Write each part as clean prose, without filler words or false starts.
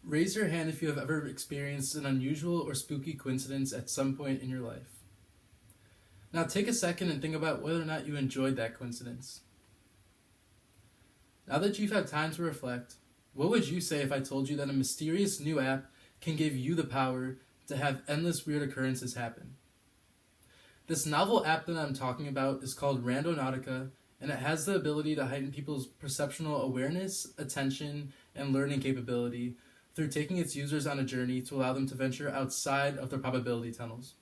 Raise your hand if you have ever experienced an unusual or spooky coincidence at some point in your life. Now take a second and think about whether or not you enjoyed that coincidence. Now that you've had time to reflect, what would you say if I told you that a mysterious new app can give you the power to have endless weird occurrences happen? This novel app that I'm talking about is called Randonautica, and it has the ability to heighten people's perceptual awareness, attention, and learning capability through taking its users on a journey to allow them to venture outside of their probability tunnels.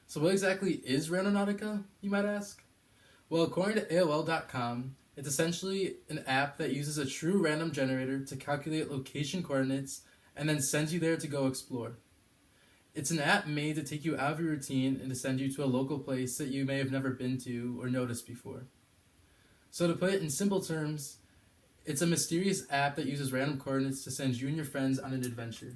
So what exactly is Randonautica, you might ask? Well, according to AOL.com, it's essentially an app that uses a true random generator to calculate location coordinates and then sends you there to go explore. It's an app made to take you out of your routine and to send you to a local place that you may have never been to or noticed before. So to put it in simple terms, it's a mysterious app that uses random coordinates to send you and your friends on an adventure.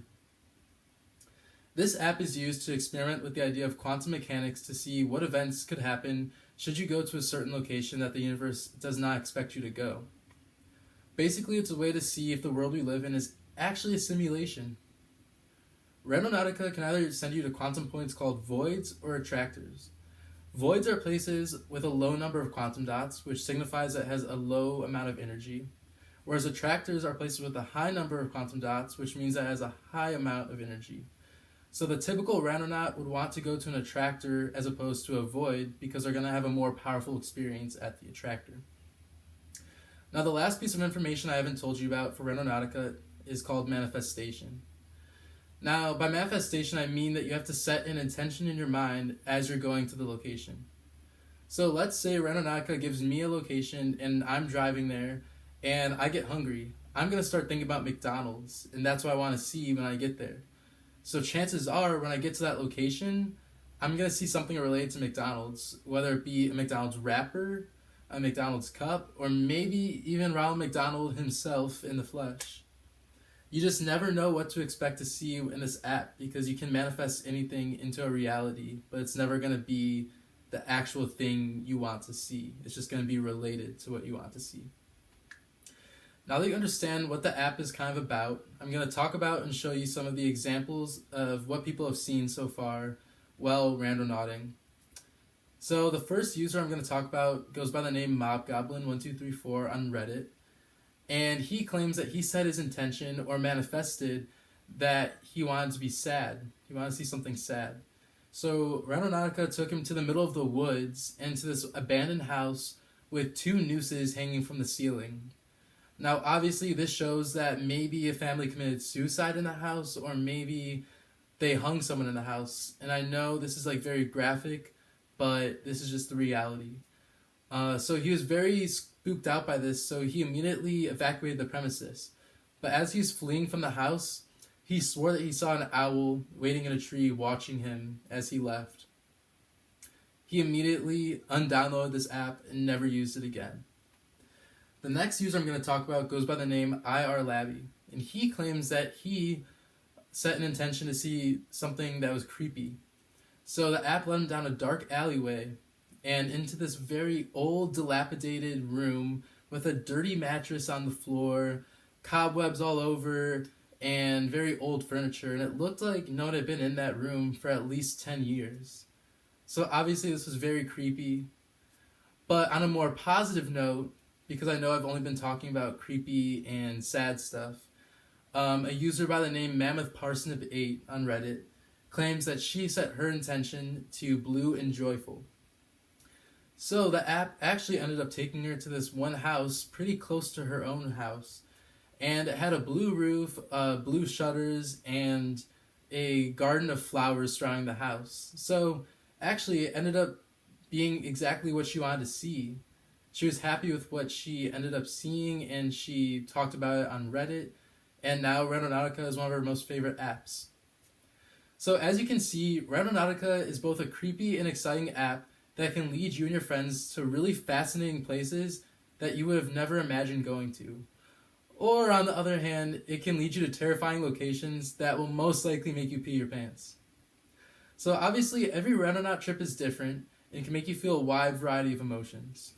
This app is used to experiment with the idea of quantum mechanics to see what events could happen should you go to a certain location that the universe does not expect you to go. Basically, it's a way to see if the world we live in is actually a simulation. Randonautica can either send you to quantum points called voids or attractors. Voids are places with a low number of quantum dots, which signifies that it has a low amount of energy, whereas attractors are places with a high number of quantum dots, which means that it has a high amount of energy. So the typical randonaut would want to go to an attractor as opposed to a void because they're going to have a more powerful experience at the attractor. Now the last piece of information I haven't told you about for Randonautica is called manifestation. Now by manifestation I mean that you have to set an intention in your mind as you're going to the location. So let's say Randonautica gives me a location and I'm driving there and I get hungry. I'm going to start thinking about McDonald's and that's what I want to see when I get there. So chances are, when I get to that location, I'm going to see something related to McDonald's, whether it be a McDonald's wrapper, a McDonald's cup, or maybe even Ronald McDonald himself in the flesh. You just never know what to expect to see in this app because you can manifest anything into a reality, but it's never going to be the actual thing you want to see. It's just going to be related to what you want to see. Now that you understand what the app is kind of about, I'm going to talk about and show you some of the examples of what people have seen so far while randonauting. So the first user I'm going to talk about goes by the name MobGoblin1234 on Reddit, and he claims that he set his intention or manifested that he wanted to be sad. He wanted to see something sad. So Randonautica took him to the middle of the woods and to this abandoned house with 2 nooses hanging from the ceiling. Now, obviously, this shows that maybe a family committed suicide in the house, or maybe they hung someone in the house. And I know this is like very graphic, but this is just the reality. So he was very spooked out by this, so he immediately evacuated the premises. But as he's fleeing from the house, he swore that he saw an owl waiting in a tree watching him as he left. He immediately undownloaded this app and never used it again. The next user I'm going to talk about goes by the name IR Labby, and he claims that he set an intention to see something that was creepy. So the app led him down a dark alleyway and into this very old, dilapidated room with a dirty mattress on the floor, cobwebs all over, and very old furniture. And it looked like no one had been in that room for at least 10 years. So obviously this was very creepy. But on a more positive note, because I know I've only been talking about creepy and sad stuff, a user by the name MammothParsnip8 on Reddit claims that she set her intention to blue and joyful. So the app actually ended up taking her to this one house pretty close to her own house, and it had a blue roof, blue shutters, and a garden of flowers surrounding the house. So actually it ended up being exactly what she wanted to see. She was happy with what she ended up seeing, and she talked about it on Reddit, and now Randonautica is one of her most favorite apps. So as you can see, Randonautica is both a creepy and exciting app that can lead you and your friends to really fascinating places that you would have never imagined going to. Or on the other hand, it can lead you to terrifying locations that will most likely make you pee your pants. So obviously every Randonaut trip is different and can make you feel a wide variety of emotions.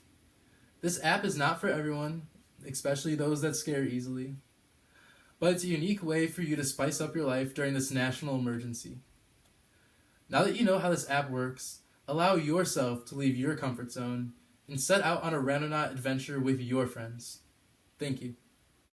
This app is not for everyone, especially those that scare easily. but it's a unique way for you to spice up your life during this national emergency. Now that you know how this app works, allow yourself to leave your comfort zone and set out on a Randonaut adventure with your friends. Thank you.